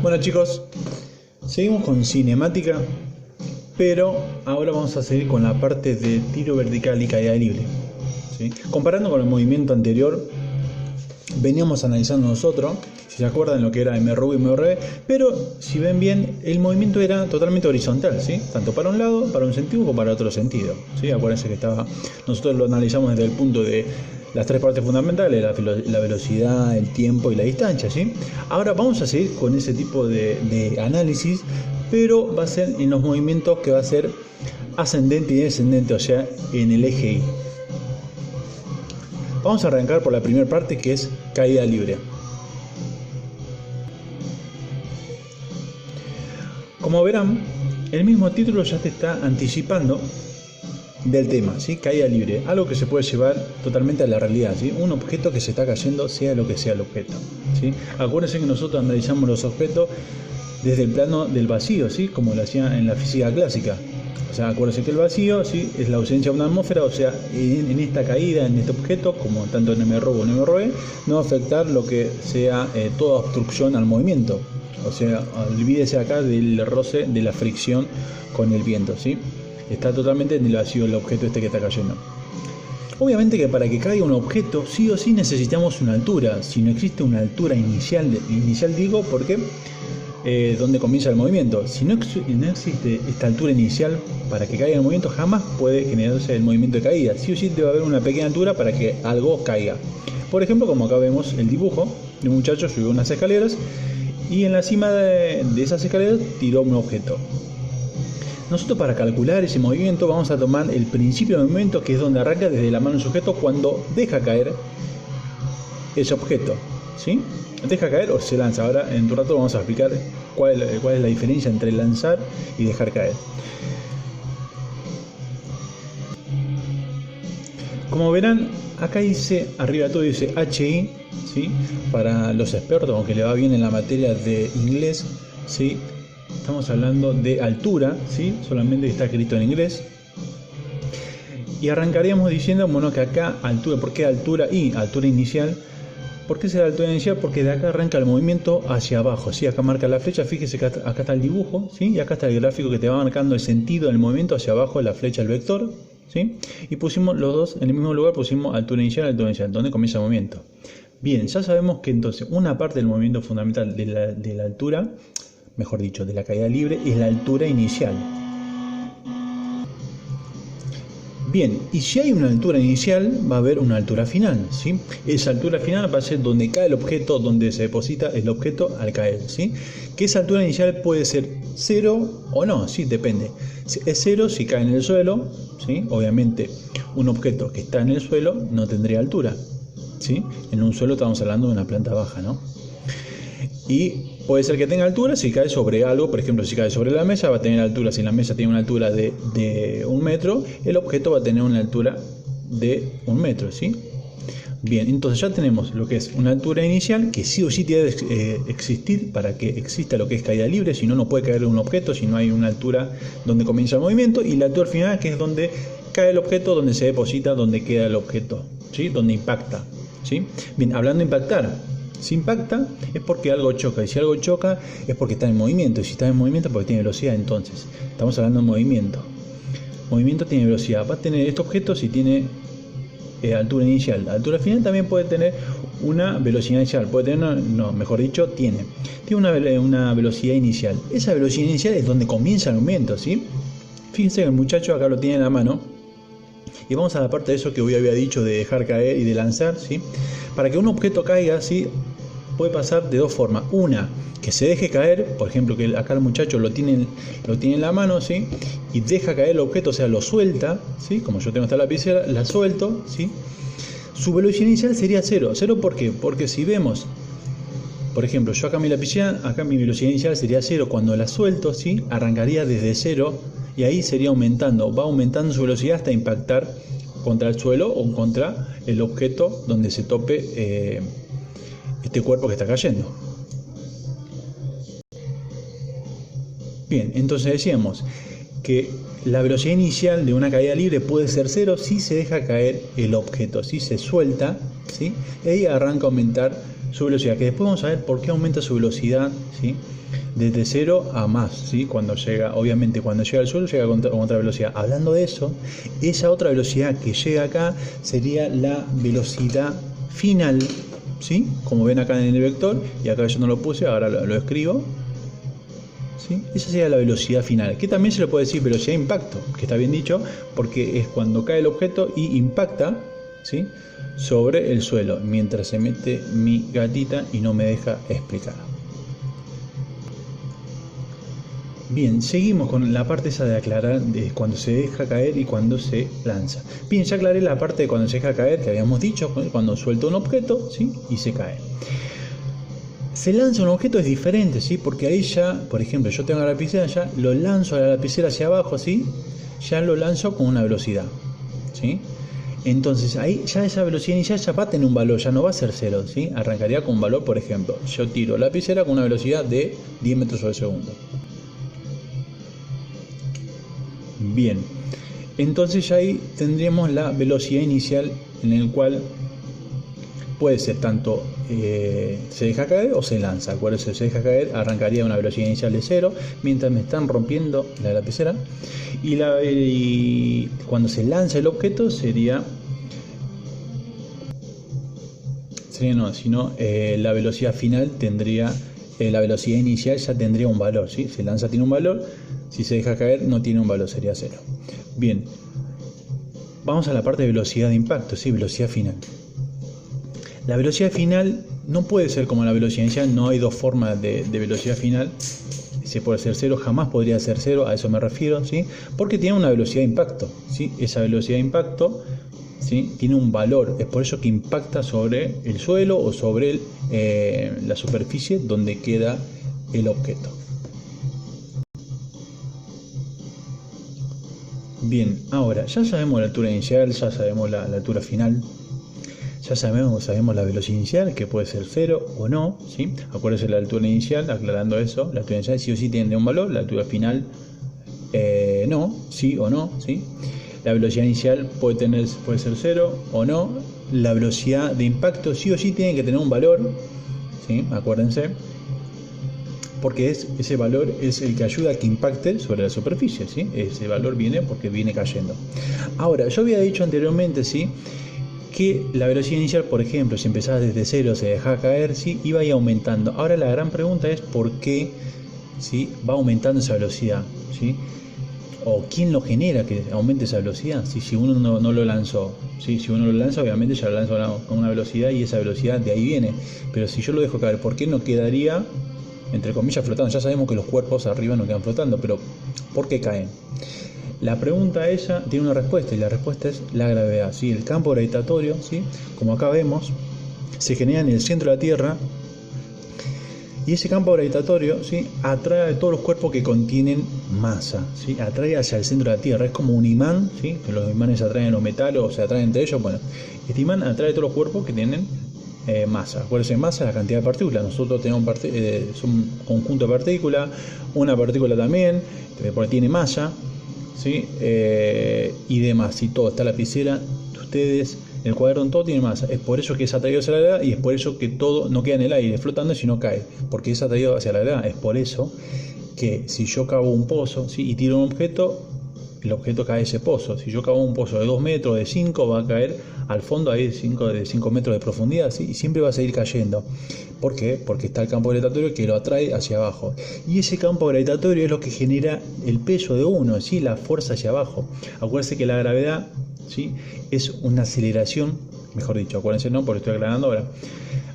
Bueno chicos, seguimos con cinemática, pero ahora vamos a seguir con la parte de tiro vertical y caída libre, ¿sí? Comparando con el movimiento anterior, veníamos analizando nosotros, si se acuerdan, lo que era MRV y MRV, pero si ven bien, el movimiento era totalmente horizontal, ¿sí? Tanto para un lado, para un sentido, como para otro sentido, ¿sí? Acuérdense que nosotros lo analizamos desde el punto de las tres partes fundamentales, la velocidad, el tiempo y la distancia, ¿sí? Ahora vamos a seguir con ese tipo de análisis, pero va a ser en los movimientos que va a ser ascendente y descendente, o sea, en el eje Y. Vamos a arrancar por la primera parte, que es caída libre. Como verán, el mismo título ya te está anticipando del tema, ¿sí? Caída libre, algo que se puede llevar totalmente a la realidad, ¿sí? Un objeto que se está cayendo, sea lo que sea el objeto, ¿sí? Acuérdense que nosotros analizamos los objetos desde el plano del vacío, ¿sí? Como lo hacía en la física clásica. O sea, acuérdense que el vacío, ¿sí?, es la ausencia de una atmósfera, o sea, en esta caída, en este objeto, como tanto en MRV o en MRV, no va a afectar lo que sea toda obstrucción al movimiento. O sea, olvídese acá del roce, de la fricción con el viento, ¿sí? Está totalmente en el vacío el objeto este que está cayendo. Obviamente que para que caiga un objeto, sí o sí necesitamos una altura. Si no existe una altura inicial digo, porque donde comienza el movimiento. Si no existe esta altura inicial para que caiga el movimiento, jamás puede generarse el movimiento de caída. Sí o sí debe haber una pequeña altura para que algo caiga. Por ejemplo, como acá vemos el dibujo de un muchacho subió unas escaleras y en la cima de esas escaleras tiró un objeto. Nosotros, para calcular ese movimiento, vamos a tomar el principio del movimiento, que es donde arranca desde la mano del sujeto cuando deja caer ese objeto, ¿sí? Deja caer o se lanza. Ahora en un rato vamos a explicar cuál es la diferencia entre lanzar y dejar caer. Como verán, acá dice, arriba todo dice HI, ¿sí? Para los expertos, aunque le va bien en la materia de inglés, ¿sí? Estamos hablando de altura, ¿sí? Solamente está escrito en inglés. Y arrancaríamos diciendo, bueno, que acá altura, ¿por qué altura? Y altura inicial. ¿Por qué será la altura inicial? Porque de acá arranca el movimiento hacia abajo, ¿sí? Acá marca la flecha, fíjese que acá está el dibujo, ¿sí? Y acá está el gráfico que te va marcando el sentido del movimiento hacia abajo, la flecha, el vector, ¿sí? Y pusimos los dos en el mismo lugar, pusimos altura inicial, donde comienza el movimiento. Bien, ya sabemos que entonces una parte del movimiento fundamental de la altura, mejor dicho, de la caída libre, es la altura inicial. Bien, y si hay una altura inicial, va a haber una altura final, ¿sí? Esa altura final va a ser donde cae el objeto, donde se deposita el objeto al caer, ¿sí? Que esa altura inicial puede ser 0 o no, sí, depende. Es 0 si cae en el suelo, ¿sí? Obviamente, un objeto que está en el suelo no tendría altura, ¿sí? En un suelo estamos hablando de una planta baja, ¿no? Y puede ser que tenga altura si cae sobre algo, por ejemplo, si cae sobre la mesa va a tener altura. Si la mesa tiene una altura de 1 metro, el objeto va a tener una altura de 1 metro, ¿sí? Bien, entonces ya tenemos lo que es una altura inicial, que sí o sí tiene que existir para que exista lo que es caída libre, si no, no puede caer un objeto si no hay una altura donde comienza el movimiento, y la altura final, que es donde cae el objeto, donde se deposita, donde queda el objeto, ¿sí? Donde impacta, ¿sí? Bien, hablando de impactar, si impacta es porque algo choca, y si algo choca es porque está en movimiento, y si está en movimiento es porque tiene velocidad. Entonces estamos hablando de movimiento. Movimiento tiene velocidad. Va a tener este objeto si tiene altura inicial. Altura final también puede tener una velocidad inicial. Puede tener, mejor dicho, tiene una velocidad inicial. Esa velocidad inicial es donde comienza el movimiento, ¿sí? Fíjense que el muchacho acá lo tiene en la mano. Y vamos a la parte de eso que hoy había dicho, de dejar caer y de lanzar, ¿sí? Para que un objeto caiga, ¿sí?, puede pasar de dos formas. Una, que se deje caer, por ejemplo, que acá el muchacho lo tiene en la mano, ¿sí?, y deja caer el objeto, o sea, lo suelta, ¿sí?, como yo tengo esta lapicera, la suelto, ¿sí? Su velocidad inicial sería 0. ¿Cero por qué? Porque si vemos, por ejemplo, yo acá mi lapicera, acá mi velocidad inicial sería 0. Cuando la suelto, ¿sí?, arrancaría desde 0 y ahí sería aumentando, va aumentando su velocidad hasta impactar contra el suelo o contra el objeto donde se tope este cuerpo que está cayendo. Bien, entonces decíamos que la velocidad inicial de una caída libre puede ser 0 si se deja caer el objeto, si se suelta, ¿sí?, y ahí arranca a aumentar su velocidad, que después vamos a ver por qué aumenta su velocidad, ¿sí? Desde 0 a más, ¿sí? Cuando llega, obviamente cuando llega al suelo llega con otra velocidad. Hablando de eso, esa otra velocidad que llega acá sería la velocidad final, ¿sí? Como ven acá en el vector, y acá yo no lo puse, ahora lo escribo, ¿sí? Esa sería la velocidad final, que también se le puede decir velocidad de impacto, que está bien dicho, porque es cuando cae el objeto y impacta, ¿sí? Sobre el suelo, mientras se mete mi gatita y no me deja explicar. Bien, seguimos con la parte esa de aclarar de cuando se deja caer y cuando se lanza. Bien, ya aclaré la parte de cuando se deja caer, que habíamos dicho, cuando suelta un objeto, ¿sí? Y se cae. Se lanza un objeto es diferente, ¿sí? Porque ahí ya, por ejemplo, yo tengo la lapicera, ya lo lanzo a la lapicera hacia abajo, ¿sí? Ya lo lanzo con una velocidad, ¿sí? Entonces ahí ya esa velocidad inicial ya va a tener un valor, ya no va a ser 0, ¿sí? Arrancaría con un valor, por ejemplo, yo tiro la lapicera con una velocidad de 10 metros sobre segundo. Bien, entonces ya ahí tendríamos la velocidad inicial en el cual puede ser tanto se deja caer o se lanza. Acuérdense, se deja caer, arrancaría a una velocidad inicial de 0 mientras me están rompiendo la lapicera, y cuando se lanza el objeto la velocidad final tendría, la velocidad inicial ya tendría un valor, ¿sí? Se lanza tiene un valor, si se deja caer no tiene un valor, sería 0. Bien, vamos a la parte de velocidad de impacto, ¿sí? Velocidad final. La velocidad final no puede ser como la velocidad inicial, no hay dos formas de velocidad final. Se puede ser 0, jamás podría ser 0, a eso me refiero, ¿sí? Porque tiene una velocidad de impacto, ¿sí? Esa velocidad de impacto, ¿sí? Tiene un valor, es por eso que impacta sobre el suelo o sobre la superficie donde queda el objeto. Bien, ahora ya sabemos la altura inicial, ya sabemos la altura final. Ya sabemos la velocidad inicial, que puede ser 0 o no, ¿sí? Acuérdense la altura inicial, aclarando eso, la altura inicial sí o sí tiene un valor, la altura final no, sí o no, ¿sí? La velocidad inicial puede ser 0 o no, la velocidad de impacto sí o sí tiene que tener un valor, ¿sí? Acuérdense, porque ese valor es el que ayuda a que impacte sobre la superficie, ¿sí? Ese valor viene porque viene cayendo. Ahora, yo había dicho anteriormente, ¿sí?, que la velocidad inicial, por ejemplo, si empezaba desde 0, se dejaba caer, ¿sí?, iba a ir aumentando. Ahora la gran pregunta es por qué, ¿sí?, va aumentando esa velocidad, ¿sí? O quién lo genera que aumente esa velocidad, ¿sí? Si uno no lo lanzó, ¿sí? Si uno lo lanza, obviamente ya lo lanza con una velocidad y esa velocidad de ahí viene. Pero si yo lo dejo caer, ¿por qué no quedaría, entre comillas, flotando? Ya sabemos que los cuerpos arriba no quedan flotando, pero ¿por qué caen? La pregunta ella tiene una respuesta, y la respuesta es la gravedad, ¿sí? El campo gravitatorio, ¿sí?, como acá vemos, se genera en el centro de la Tierra, y ese campo gravitatorio, ¿sí?, atrae a todos los cuerpos que contienen masa, ¿sí?, atrae hacia el centro de la Tierra. Es como un imán, ¿sí?, que los imanes atraen los metales o se atraen entre ellos. Bueno, este imán atrae a todos los cuerpos que tienen masa. Acuérdense, masa es la cantidad de partículas. Nosotros tenemos un conjunto de partículas, una partícula también, porque tiene masa, ¿sí?, y demás, y todo, está la lapicera, ustedes, el cuaderno, todo tiene masa. Es por eso que es atraído hacia la gravedad, y es por eso que todo no queda en el aire flotando, sino cae, porque es atraído hacia la gravedad. Es por eso que si yo cavo un pozo, ¿sí?, y tiro un objeto, el objeto cae a ese pozo. Si yo cavo un pozo de 2 metros, de 5, va a caer al fondo ahí de 5 metros de profundidad, ¿sí?, y siempre va a seguir cayendo. ¿Por qué? Porque está el campo gravitatorio que lo atrae hacia abajo. Y ese campo gravitatorio es lo que genera el peso de uno, ¿sí?, la fuerza hacia abajo. Acuérdense que la gravedad, ¿sí?, es una aceleración, mejor dicho, acuérdense, no, porque estoy aclarando ahora.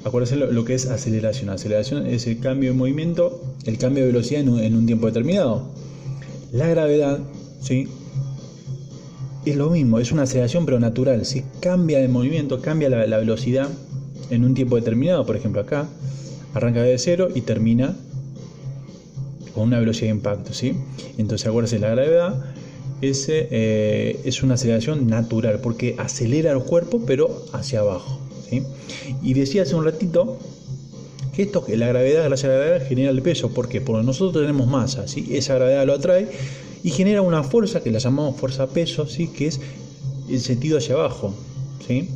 Acuérdense lo que es aceleración. Aceleración es el cambio de movimiento, el cambio de velocidad en un tiempo determinado. La gravedad, ¿sí?, es lo mismo, es una aceleración pero natural, ¿sí?, cambia de movimiento, cambia la velocidad en un tiempo determinado. Por ejemplo, acá arranca de 0 y termina con una velocidad de impacto, ¿sí? Entonces acuérdense, la gravedad es una aceleración natural porque acelera los cuerpos pero hacia abajo, ¿sí? Y decía hace un ratito que la gravedad, gracias a la gravedad, genera el peso. ¿Por qué? Porque nosotros tenemos masa, ¿sí?, esa gravedad lo atrae y genera una fuerza que la llamamos fuerza-peso, ¿sí?, que es el sentido hacia abajo, ¿sí?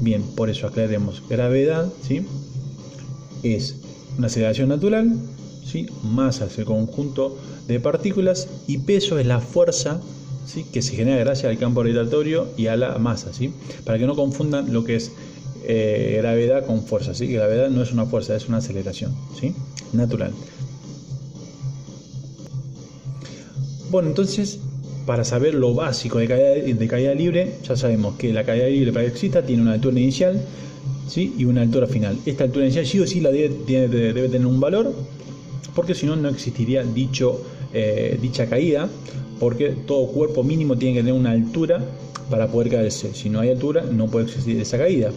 Bien, por eso aclaremos, gravedad, ¿sí?, es una aceleración natural, ¿sí? Masa es el conjunto de partículas y peso es la fuerza, ¿sí? Que se genera gracias al campo gravitatorio y a la masa, ¿sí? Para que no confundan lo que es gravedad con fuerza, ¿sí? Que gravedad no es una fuerza, es una aceleración, ¿sí? Natural. Bueno, entonces, para saber lo básico de caída libre, ya sabemos que la caída libre, para que exista, tiene una altura inicial, ¿sí? Y una altura final. Esta altura inicial sí o sí debe tener un valor, porque si no, no existiría dicha caída, porque todo cuerpo mínimo tiene que tener una altura para poder caerse. Si no hay altura, no puede existir esa caída.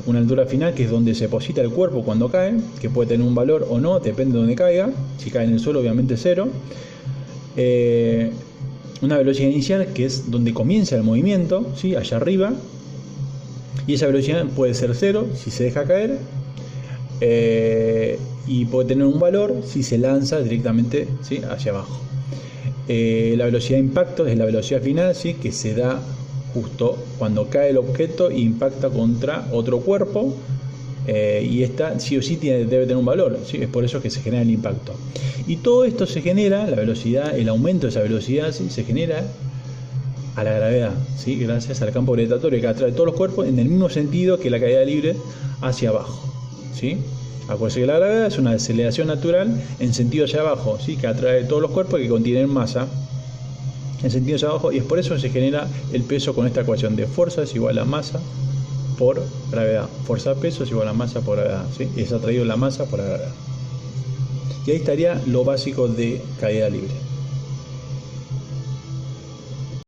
Una altura final, que es donde se deposita el cuerpo cuando cae, que puede tener un valor o no, depende de donde caiga. Si cae en el suelo, obviamente 0. Una velocidad inicial, que es donde comienza el movimiento, ¿sí? Allá arriba, y esa velocidad puede ser 0 si se deja caer, y puede tener un valor si se lanza directamente, ¿sí? Hacia abajo. La velocidad de impacto es la velocidad final, ¿sí? Que se da justo cuando cae el objeto e impacta contra otro cuerpo, y esta sí o sí debe tener un valor, ¿sí? Es por eso que se genera el impacto. Y todo esto se genera, la velocidad, el aumento de esa velocidad, ¿sí? Se genera a la gravedad, ¿sí? Gracias al campo gravitatorio que atrae todos los cuerpos en el mismo sentido que la caída libre hacia abajo, ¿sí? Acuérdense que la gravedad es una aceleración natural en sentido hacia abajo, ¿sí? Que atrae todos los cuerpos que contienen masa en sentido hacia abajo, y es por eso que se genera el peso con esta ecuación de fuerza es igual a masa por gravedad. Fuerza-peso es igual a masa por gravedad, ¿sí? Es atraído la masa por la gravedad. Y ahí estaría lo básico de caída libre.